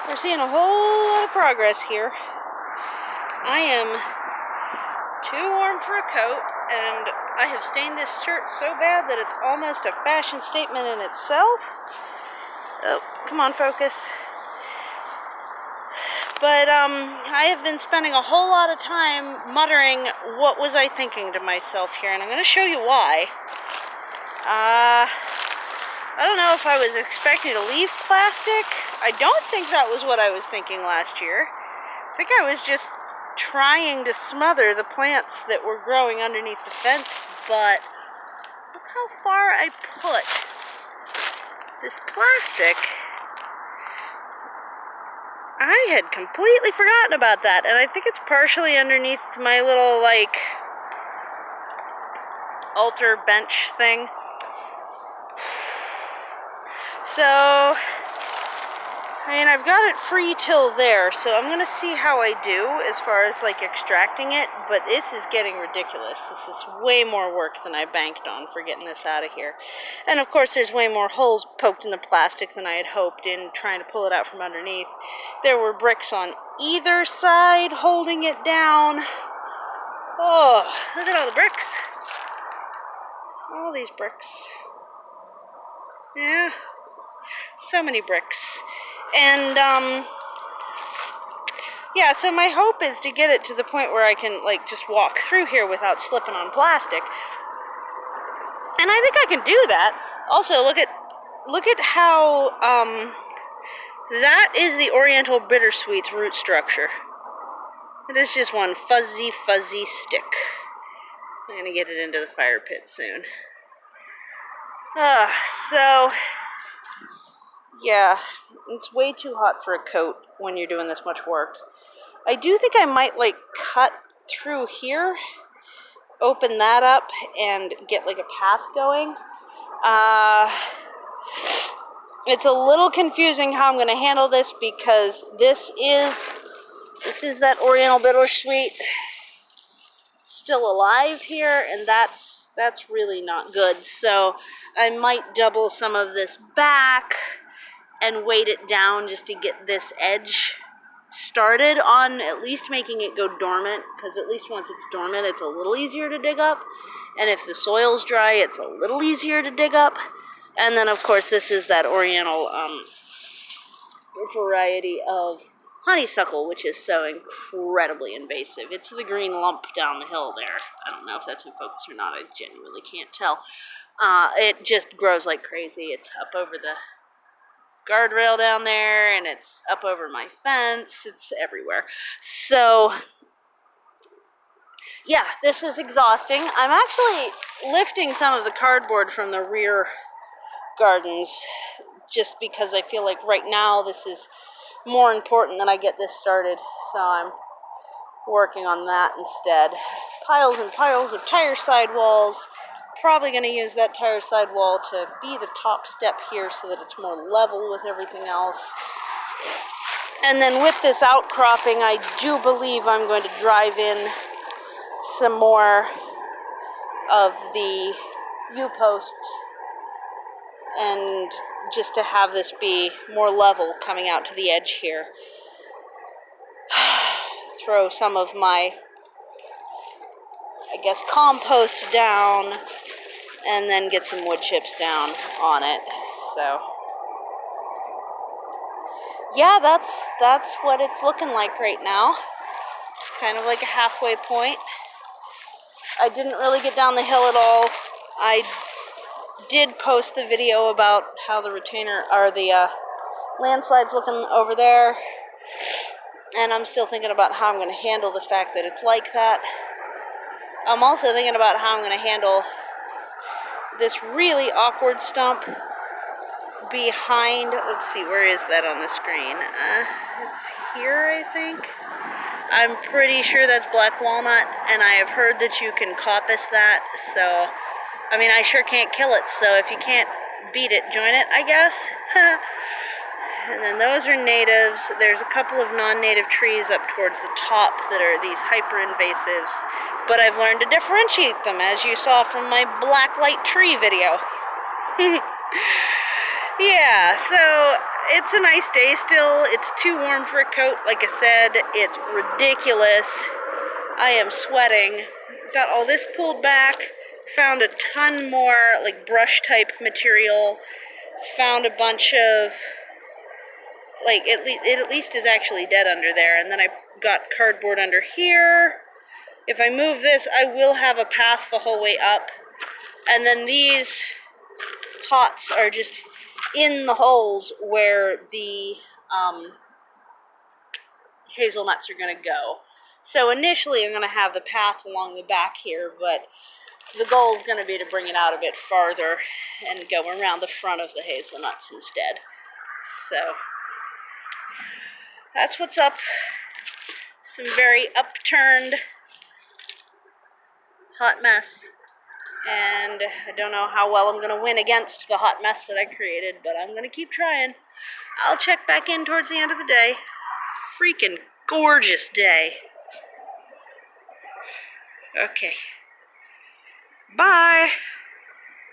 We're seeing a whole lot of progress here. I am too warm for a coat, and I have stained this shirt so bad that it's almost a fashion statement in itself. Oh, come on, focus. But I have been spending a whole lot of time muttering, what was I thinking to myself here, and I'm going to show you why. I don't know if I was expecting to leave plastic. I don't think that was what I was thinking last year. I think I was just trying to smother the plants that were growing underneath the fence, but look how far I put this plastic. I had completely forgotten about that, and I think it's partially underneath my little, like, altar bench thing. So, I mean, I've got it free till there, so I'm going to see how I do as far as, like, extracting it, but this is getting ridiculous. This is way more work than I banked on for getting this out of here. And, of course, there's way more holes poked in the plastic than I had hoped in trying to pull it out from underneath. There were bricks on either side holding it down. Oh, look at all the bricks. All these bricks. Yeah, so many bricks. And, yeah, so my hope is to get it to the point where I can, like, just walk through here without slipping on plastic. And I think I can do that. Also, look at how, that is the Oriental Bittersweet's root structure. It is just one fuzzy stick. I'm gonna get it into the fire pit soon. So, yeah, it's way too hot for a coat when you're doing this much work. I do think I might, like, cut through here, open that up, and get, like, a path going. It's a little confusing how I'm going to handle this because this is that Oriental Bittersweet still alive here, and that's really not good. So I might double some of this back and weight it down just to get this edge started on at least making it go dormant, because at least once it's dormant, it's a little easier to dig up. And if the soil's dry, it's a little easier to dig up. And then, of course, this is that Oriental variety of honeysuckle, which is so incredibly invasive. It's the green lump down the hill there. I don't know if that's in focus or not. I genuinely can't tell. It just grows like crazy. It's up over the guardrail down there, and it's up over my fence. It's everywhere. So, yeah, this is exhausting. I'm actually lifting some of the cardboard from the rear gardens just because I feel like right now this is more important than I get this started. So I'm working on that instead. Piles and piles of tire sidewalls. Probably going to use that tire sidewall to be the top step here so that it's more level with everything else. And then with this outcropping, I do believe I'm going to drive in some more of the U-posts, and just to have this be more level coming out to the edge here. Throw some of my, I guess, compost down, and then get some wood chips down on it. So, yeah, that's what it's looking like right now. Kind of like a halfway point. I didn't really get down the hill at all. I did post the video about how the retainer, or the landslide's looking over there. And I'm still thinking about how I'm going to handle the fact that it's like that. I'm also thinking about how I'm going to handle this really awkward stump behind, let's see, where is that on the screen? It's here, I think. I'm pretty sure that's black walnut, and I have heard that you can coppice that, so, I mean, I sure can't kill it, so if you can't beat it, join it, I guess. And then those are natives. There's a couple of non-native trees up towards the top that are these hyper-invasives, but I've learned to differentiate them, as you saw from my black light tree video. Yeah, so it's a nice day still. It's too warm for a coat. Like I said, it's ridiculous. I am sweating. Got all this pulled back. Found a ton more like brush type material. Found a bunch of like it at least is actually dead under there. And then I got cardboard under here. If I move this, I will have a path the whole way up. And then these pots are just in the holes where the hazelnuts are going to go. So initially I'm going to have the path along the back here, but the goal is going to be to bring it out a bit farther and go around the front of the hazelnuts instead. So that's what's up. Some very upturned hot mess. And I don't know how well I'm going to win against the hot mess that I created, but I'm going to keep trying. I'll check back in towards the end of the day. Freaking gorgeous day. Okay. Bye.